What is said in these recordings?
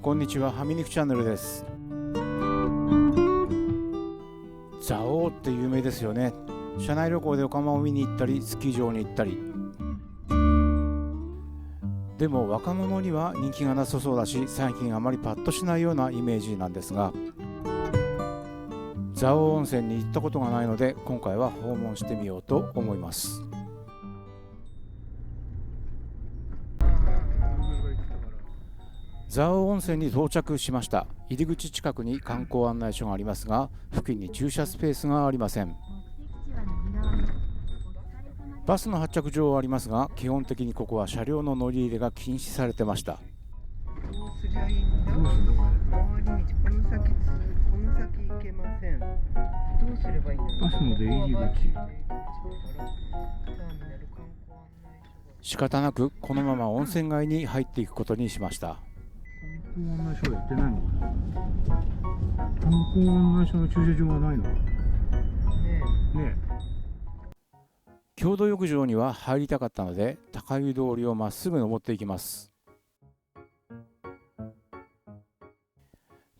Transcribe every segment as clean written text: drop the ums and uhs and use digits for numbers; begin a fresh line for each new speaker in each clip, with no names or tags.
こんにちは、はみ肉チャンネルです。蔵王って有名ですよね。社内旅行でオカマを見に行ったり、スキー場に行ったり。でも若者には人気がなさそうだし、最近あまりパッとしないようなイメージなんですが、蔵王温泉に行ったことがないので、今回は訪問してみようと思います。蔵王温泉に到着しました。入り口近くに観光案内所がありますが、付近に駐車スペースがありません。バスの発着場はありますが、基本的にここは車両の乗り入れが禁止されてました。
どうすりゃいいんだ。回り道、この先行けません。どうすればいいんだ。
バスの出入り口。
仕方なくこのまま温泉街に入っていくことにしました。
観光案内所やってないのかな。観光案内所の駐車場はないのかな。ねえ。
郷土浴場には入りたかったので、高湯通りをまっすぐ登っていきます。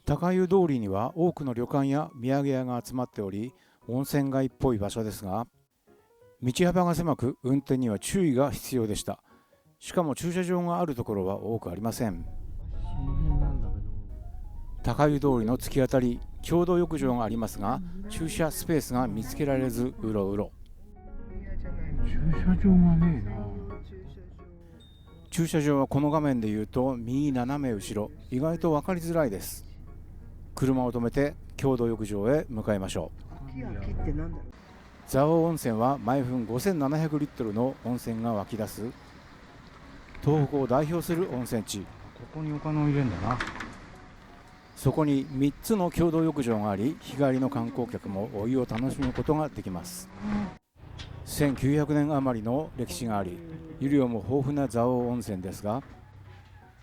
高湯通りには多くの旅館や土産屋が集まっており、温泉街っぽい場所ですが、道幅が狭く運転には注意が必要でした。しかも駐車場があるところは多くありません。高湯通りの突き当たり、郷土浴場がありますが、駐車スペースが見つけられずうろうろ。
駐車場がねえな。
駐車場はこの画面でいうと右斜め後ろ、意外と分かりづらいです。車を止めて郷土浴場へ向かいましょう。蔵王温泉は毎分5700リットルの温泉が湧き出す東北を代表する温泉地。
ここにお金を入れるんだな。
そこに3つの共同浴場があり、日帰りの観光客もお湯を楽しむことができます。1900年余りの歴史があり、湯量も豊富な蔵王温泉ですが、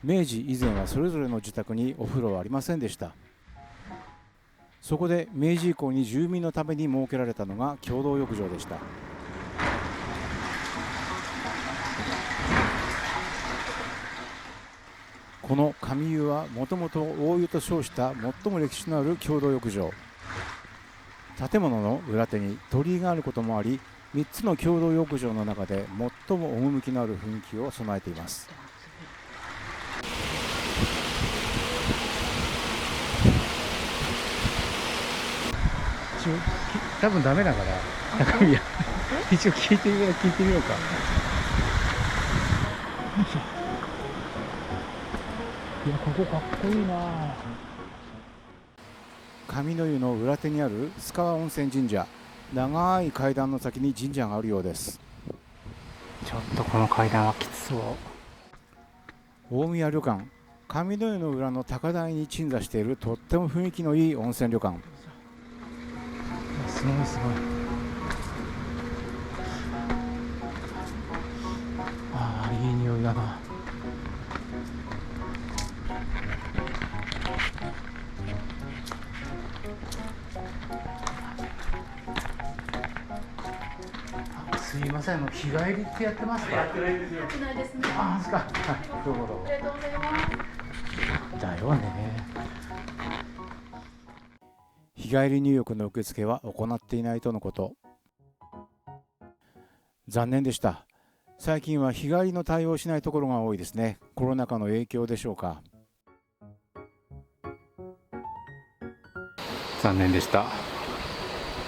明治以前はそれぞれの自宅にお風呂はありませんでした。そこで明治以降に住民のために設けられたのが共同浴場でした。この上湯はもともと大湯と称した最も歴史のある共同浴場。建物の裏手に鳥居があることもあり、3つの共同浴場の中で最も趣のある雰囲気を備えています。
多分ダメだから高宮一応聞いてみようか。いや、ここかっこいいな。
上の湯の裏手にある須川温泉神社、長い階段の先に神社があるようです。
ちょっとこの階段はきつそう。
大宮旅館、上の湯の裏の高台に鎮座しているとっても雰囲気のいい温泉旅館。
すごいすごい。ああ、いい匂いだな。すいません、日帰りってやってますか？
やってないですよ。やってないですね。
ああ、ですか。どうもどうも。
ありがとうございます。
だよね。
日帰り入浴の受付は行っていないとのこと。残念でした。最近は日帰りの対応しないところが多いですね。コロナ禍の影響でしょうか。
残念でした。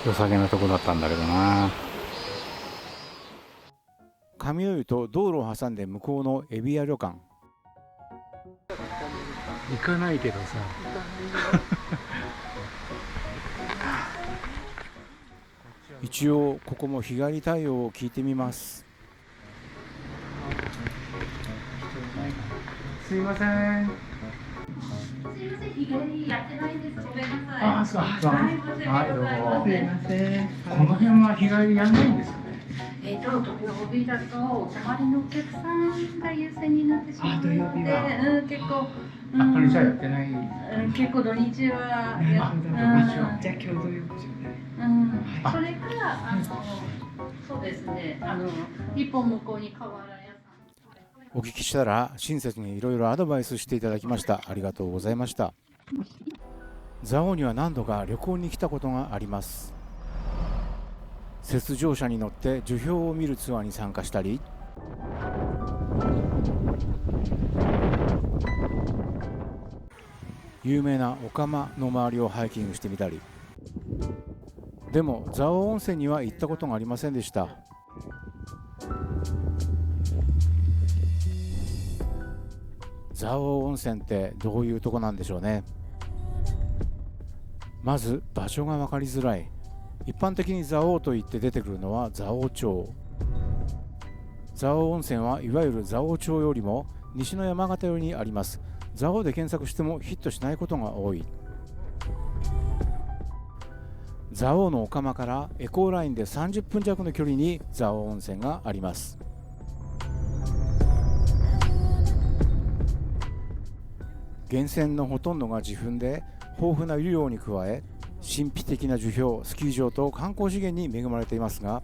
良さげなとこだったんだけどな。
上の湯と道路を挟んで向こうの海老屋旅館。
行かないけどさ。
一応ここも日帰り対応を聞いてみます。
すいません。
すいません、日帰りやってないです。ごめんなさい。
ああ、そうか。
はい、申し訳ございません。
ません。
この辺は日帰りやんないんですよね。
土曜日だとお泊まりのお客さんが優先になってしまうので、
土曜日は
結構、
これじゃやってない。
結構土日はやっ
じゃあ共同浴場で。
それからそうですね、一本向こうに河原屋さん。
お聞きしたら親切にいろいろアドバイスしていただきました。ありがとうございました。蔵王には何度か旅行に来たことがあります。雪上車に乗って樹氷を見るツアーに参加したり、有名な御釜の周りをハイキングしてみたり。でも蔵王温泉には行ったことがありませんでした。蔵王温泉ってどういうとこなんでしょうね。まず場所が分かりづらい。一般的に蔵王と言って出てくるのは蔵王町。蔵王温泉はいわゆる蔵王町よりも西の山形寄りにあります。蔵王で検索してもヒットしないことが多い。蔵王の御釜からエコーラインで30分弱の距離に蔵王温泉があります。源泉のほとんどが自噴で豊富な湯量に加え、神秘的な樹氷、スキー場と観光資源に恵まれていますが、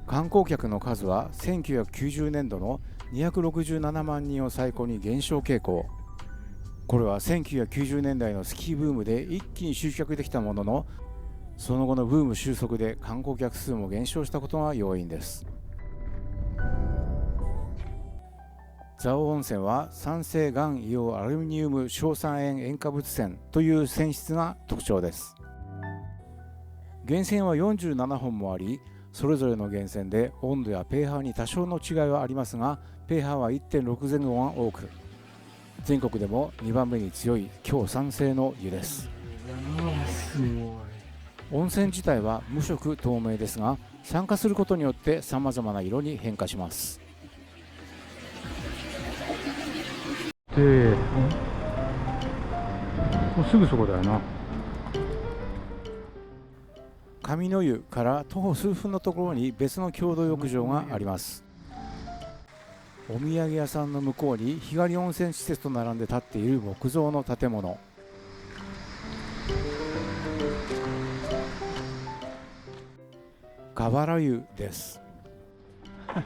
観光客の数は1990年度の267万人を最高に減少傾向。これは1990年代のスキーブームで一気に集客できたものの、その後のブーム収束で観光客数も減少したことが要因です。蔵王温泉は酸性岩硫黄アルミニウム硝酸塩塩化物泉という泉質が特徴です。源泉は47本もあり、それぞれの源泉で温度や pH に多少の違いはありますが、 pH は 1.6 前後が多く、全国でも2番目に強い強酸性の湯です。
すごい。
温泉自体は無色透明ですが、酸化することによってさまざまな色に変化します。
で、もうすぐそこだよな。
上の湯から徒歩数分のところに別の共同浴場があります。お土産屋さんの向こうに日帰り温泉施設と並んで建っている木造の建物。河原湯です。
す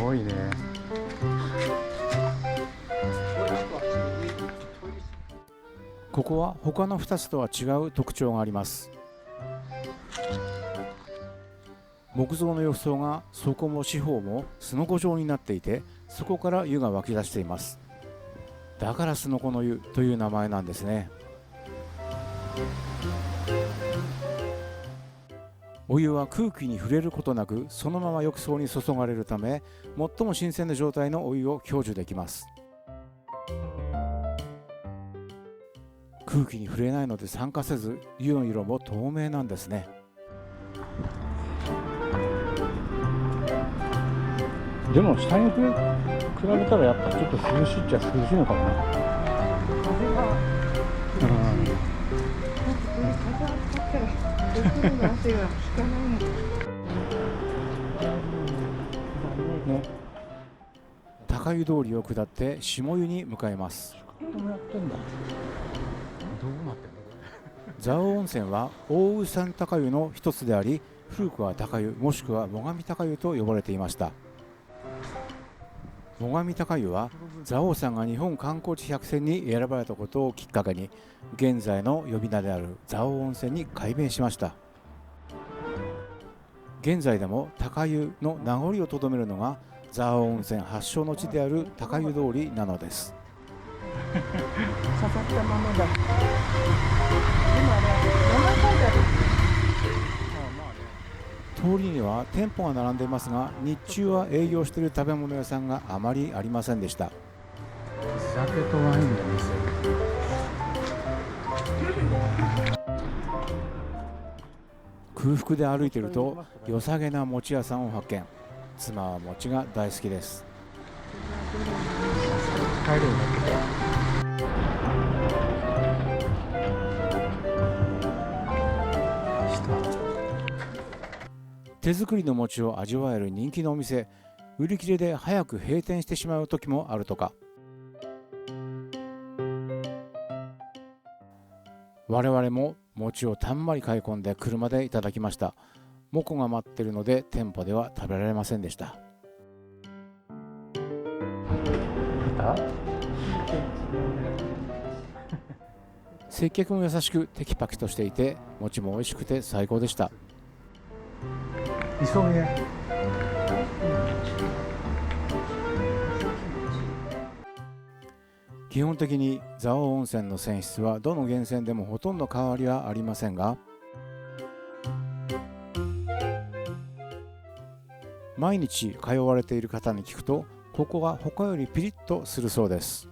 ごいね。
ここは他の2つとは違う特徴があります。木造の浴槽が底も四方もすのこ状になっていて、そこから湯が湧き出しています。だからすのこの湯という名前なんですね。お湯は空気に触れることなくそのまま浴槽に注がれるため、最も新鮮な状態のお湯を享受できます。空気に触れないので酸化せず、湯の色も透明なんですね。
でも下に比べたらやっぱちょっと涼しいっちゃ涼しいのかもな。
風が気持ちいい。だってこれ風当たったらお風呂の汗が引かないもん。
ね、高湯通りを下って下湯に向かいます。
どうやってんだ。どうなってんだこれ。
蔵王温泉は大宇山高湯の一つであり、古くは高湯もしくは最上高湯と呼ばれていました。最上高湯は蔵王山が日本観光地100選に選ばれたことをきっかけに、現在の呼び名である蔵王温泉に改名しました。現在でも高湯の名残をとどめるのが蔵王温泉発祥の地である高湯通りなのです。
刺さったままだ。でもあれ7回だろ。
通りには店舗が並んでいますが、日中は営業している食べ物屋さんがあまりありませんでした。
酒とワインの店。
空腹で歩いていると良さげな餅屋さんを発見。妻は餅が大好きです。
帰るんだ
手作りの餅を味わえる人気のお店。売り切れで早く閉店してしまう時もあるとか。我々も餅をたんまり買い込んで車でいただきました。モコが待ってるので店舗では食べられませんでした。
か？
接客も優しくテキパキとしていて、餅も美味しくて最高でした。
急げ。
基本的に蔵王温泉の泉質はどの源泉でもほとんど変わりはありませんが、毎日通われている方に聞くと、ここは他よりピリッとするそうです。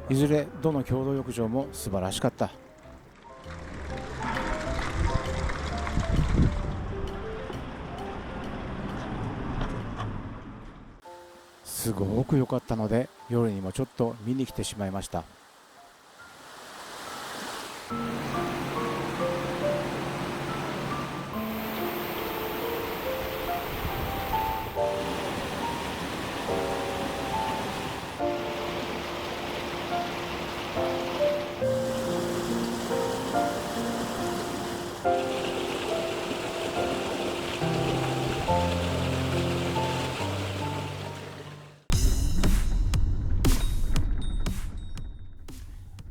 いずれどの共同浴場も素晴らしかった。すごく良かったので、夜にもちょっと見に来てしまいました。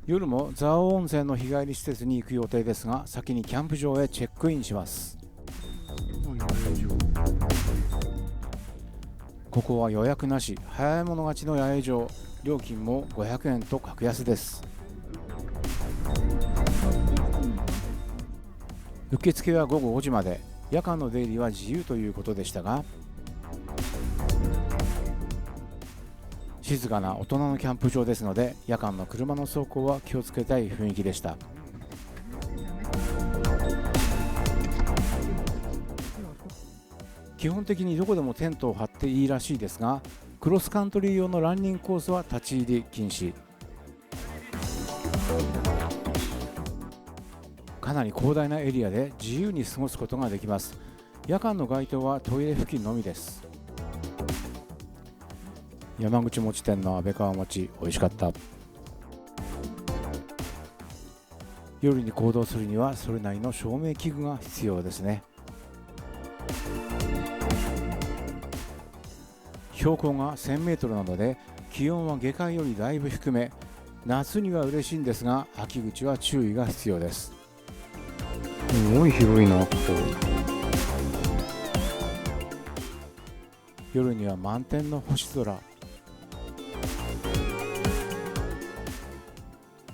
夜も蔵王温泉の日帰り施設に行く予定ですが、先にキャンプ場へチェックインします。ここは予約なし、早い者勝ちの野営場、料金も500円と格安です。受付は午後5時まで、夜間の出入りは自由ということでしたが、静かな大人のキャンプ場ですので、夜間の車の走行は気をつけたい雰囲気でした。基本的にどこでもテントを張っていいらしいですが、クロスカントリー用のランニングコースは立ち入り禁止。かなり広大なエリアで自由に過ごすことができます。夜間の街灯はトイレ付近のみです。山口餅店の安倍川餅、美味しかった。夜に行動するにはそれなりの照明器具が必要ですね。標高が1000メートルなので、気温は下界よりだいぶ低め、夏には嬉しいんですが、秋口は注意が必要です。
すごい広いな、ここ。
夜には満天の星空。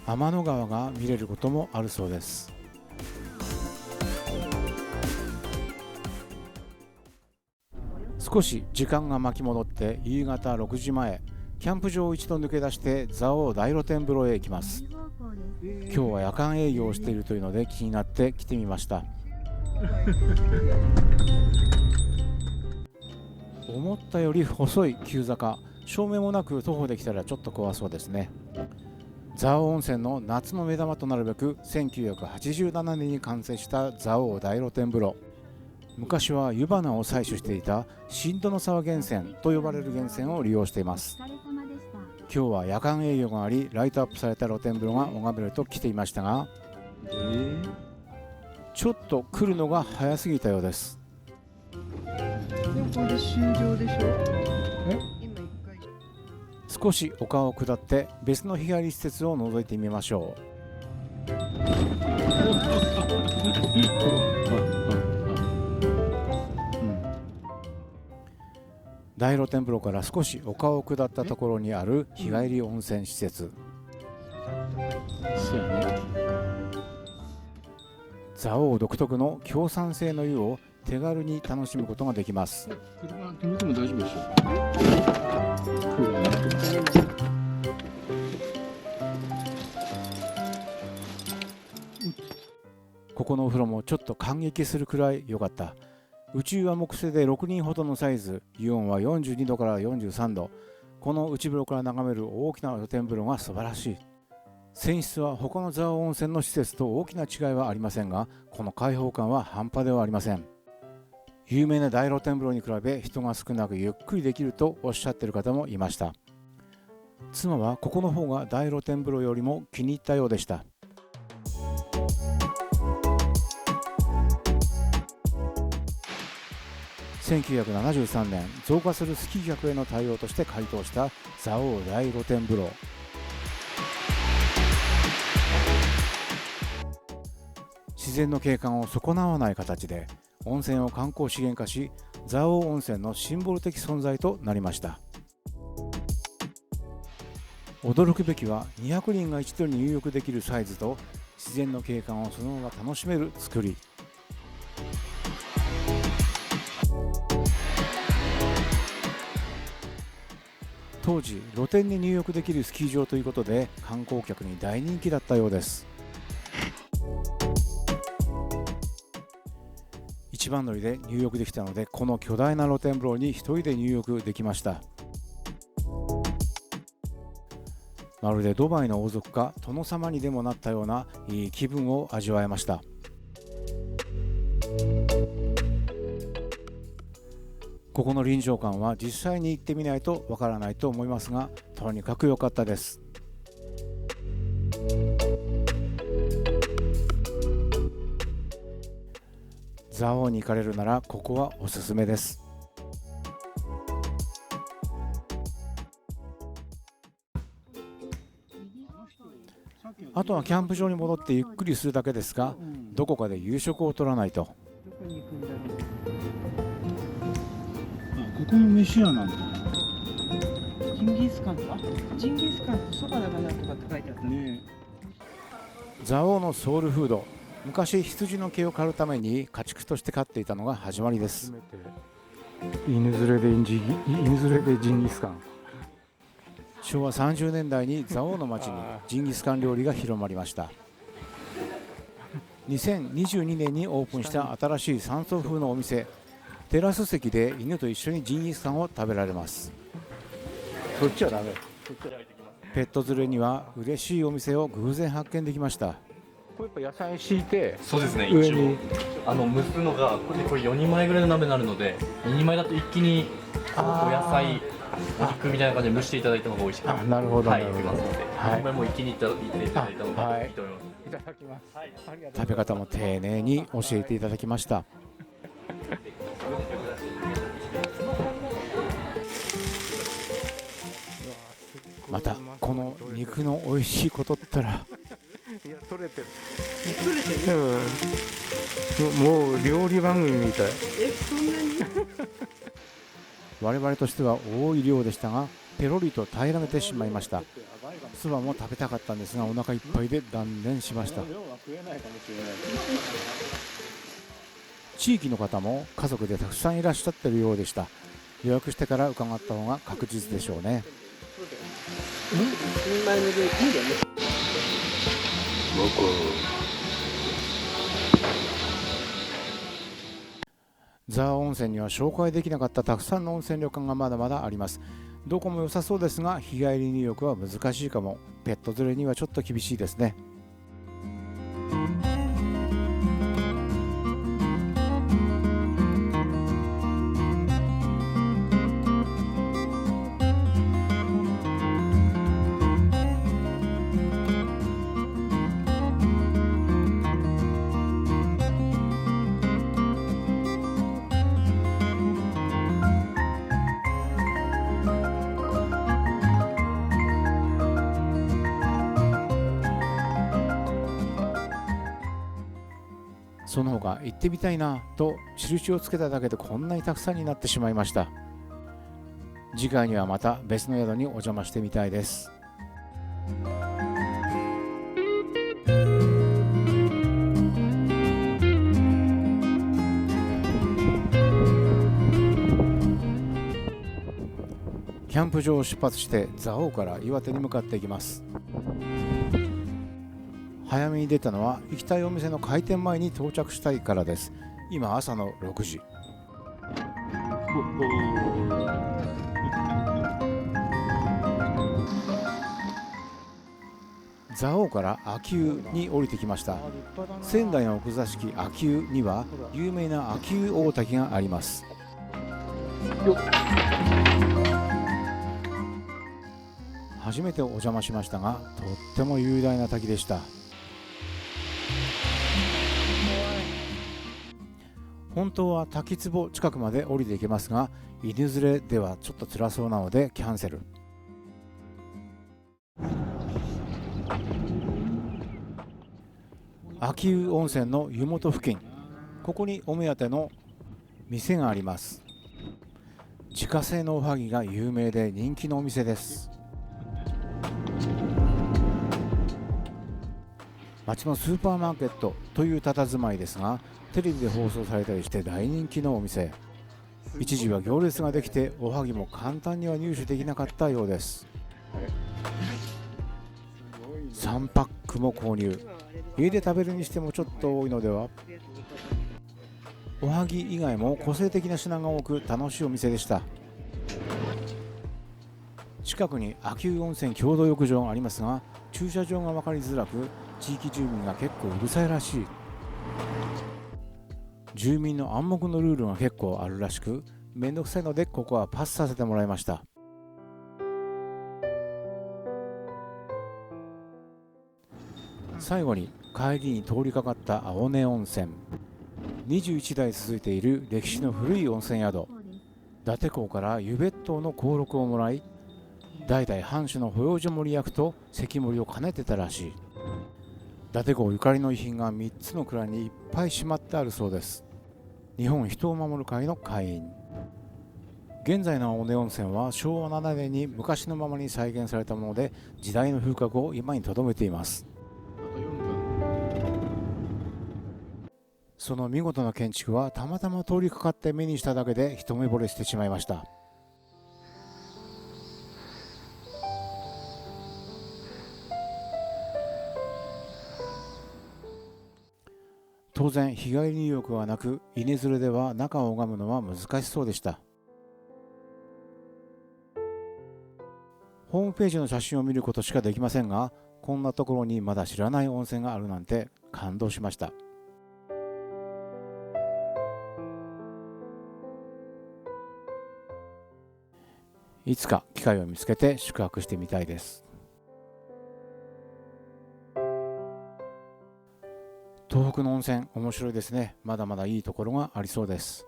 天の川が見れることもあるそうです。少し時間が巻き戻って夕方6時前、キャンプ場を一度抜け出して蔵王大露天風呂へ行きます。今日は夜間営業をしているというので気になって来てみました。思ったより細い急坂、照明もなく徒歩できたらちょっと怖そうですね。蔵王温泉の夏の目玉となるべく1987年に完成した蔵王大露天風呂。昔は湯花を採取していた新殿沢源泉と呼ばれる源泉を利用しています。今日は夜間営業があり、ライトアップされた露天風呂が拝めると来ていましたが、ちょっと来るのが早すぎたようです。
でもこれで終了でしょ。今一回
少し丘を下って別の日帰り施設を覗いてみましょう。大露天風呂から少し丘を下ったところにある日帰り温泉施設。蔵王独特の強酸性の湯を手軽に楽しむことができます。
車止めても大丈夫でしょう。
ここのお風呂もちょっと感激するくらい良かった。内湯は木製で6人ほどのサイズ、湯温は42度から43度。この内風呂から眺める大きな露天風呂が素晴らしい。泉質は他の蔵王温泉の施設と大きな違いはありませんが、この開放感は半端ではありません。有名な大露天風呂に比べ人が少なくゆっくりできるとおっしゃっている方もいました。妻はここの方が大露天風呂よりも気に入ったようでした。1973年、増加するスキー客への対応として開通した蔵王大露天風呂。自然の景観を損なわない形で温泉を観光資源化し、蔵王温泉のシンボル的存在となりました。驚くべきは200人が一度に入浴できるサイズと自然の景観をそのまま楽しめる作り。当時露天に入浴できるスキー場ということで観光客に大人気だったようです。一番乗りで入浴できたので、この巨大な露天風呂に一人で入浴できました。まるでドバイの王族か殿様にでもなったようないい気分を味わえました。ここの臨場感は実際に行ってみないとわからないと思いますが、とにかく良かったです。蔵王に行かれるならここはおすすめです。あとはキャンプ場に戻ってゆっくりするだけですが、どこかで夕食を取らないと。
どこに行くんだろう。
ここも飯屋なんだ
ジンギスカンか。ジンギスカンとそばだかなんとかって書いてあった
ね。
蔵王のソウルフード、昔羊の毛を刈るために家畜として飼っていたのが始まりです。
犬連れでジンギスカン。
昭和30年代に蔵王の町にジンギスカン料理が広まりました。2022年にオープンした新しい山荘風のお店、テラス席で犬と一緒にジンギスカンを食べられます。
そっちはダメ。
ペット連れには嬉しいお店を偶然発見できました。
これやっぱ野菜敷いて、
そうですね、
上
一
に
応蒸すのがこれ4人前ぐらいの鍋になるので、2人前だと一気にお野菜、お肉みたいな感じで蒸していただいたのが美味しいかな。
なるほど、
はい、
なるほど。
いきますので、
はい
2人前も一気にいっていただいたのがいいと思います。
いただきます。はい、ありがとう
食べ方も丁寧に教えていただきました。またこの肉の美味しいことったら、
いや、取れてる。もう料理番組みたい。
そんなに
我々としては多い量でしたが、ペロリと平らげてしまいました。そばも食べたかったんですが、お腹いっぱいで断念しました。地域の方も家族でたくさんいらっしゃっているようでした。予約してから伺った方が確実でしょうね。蔵王温泉には紹介できなかったたくさんの温泉旅館がまだまだあります。どこも良さそうですが、日帰り入浴は難しいかも。ペット連れにはちょっと厳しいですね。その他行ってみたいなと印をつけただけでこんなにたくさんになってしまいました。次回にはまた別の宿にお邪魔してみたいです。キャンプ場を出発して蔵王から岩手に向かっていきます。早めに出たのは行きたいお店の開店前に到着したいからです。今朝の6時。蔵王から秋保に降りてきました。仙台の奥座敷秋保には有名な秋保大滝があります。初めてお邪魔しましたが、とっても雄大な滝でした。本当は滝壺近くまで降りていけますが、犬連れではちょっと辛そうなのでキャンセル。秋保温泉の湯本付近、ここにお目当ての店があります。自家製のおはぎが有名で人気のお店です。町のスーパーマーケットという佇まいですが、テレビで放送されたりして大人気のお店。一時は行列ができておはぎも簡単には入手できなかったようです。3パックも購入。家で食べるにしてもちょっと多いのでは。おはぎ以外も個性的な品が多く楽しいお店でした。近くに秋保温泉共同浴場がありますが、駐車場が分かりづらく、地域住民が結構うるさいらしい。住民の暗黙のルールが結構あるらしく、めんどくさいのでここはパスさせてもらいました。最後に帰りに通りかかった青根温泉。21代続いている歴史の古い温泉宿。伊達公から湯別当の登録をもらい、代々藩主の保養所守役と関守を兼ねてたらしい。伊達公ゆかりの遺品が3つの蔵にいっぱいしまってあるそうです。日本人を守る会の会員。現在の青根温泉は昭和7年に昔のままに再現されたもので、時代の風格を今に留めています。その見事な建築はたまたま通りかかって目にしただけで一目惚れしてしまいました。当然日帰り入浴はなく、犬連れでは中を拝むのは難しそうでした。ホームページの写真を見ることしかできませんが、こんなところにまだ知らない温泉があるなんて感動しました。いつか機会を見つけて宿泊してみたいです。東北の温泉面白いですね。まだまだいいところがありそうです。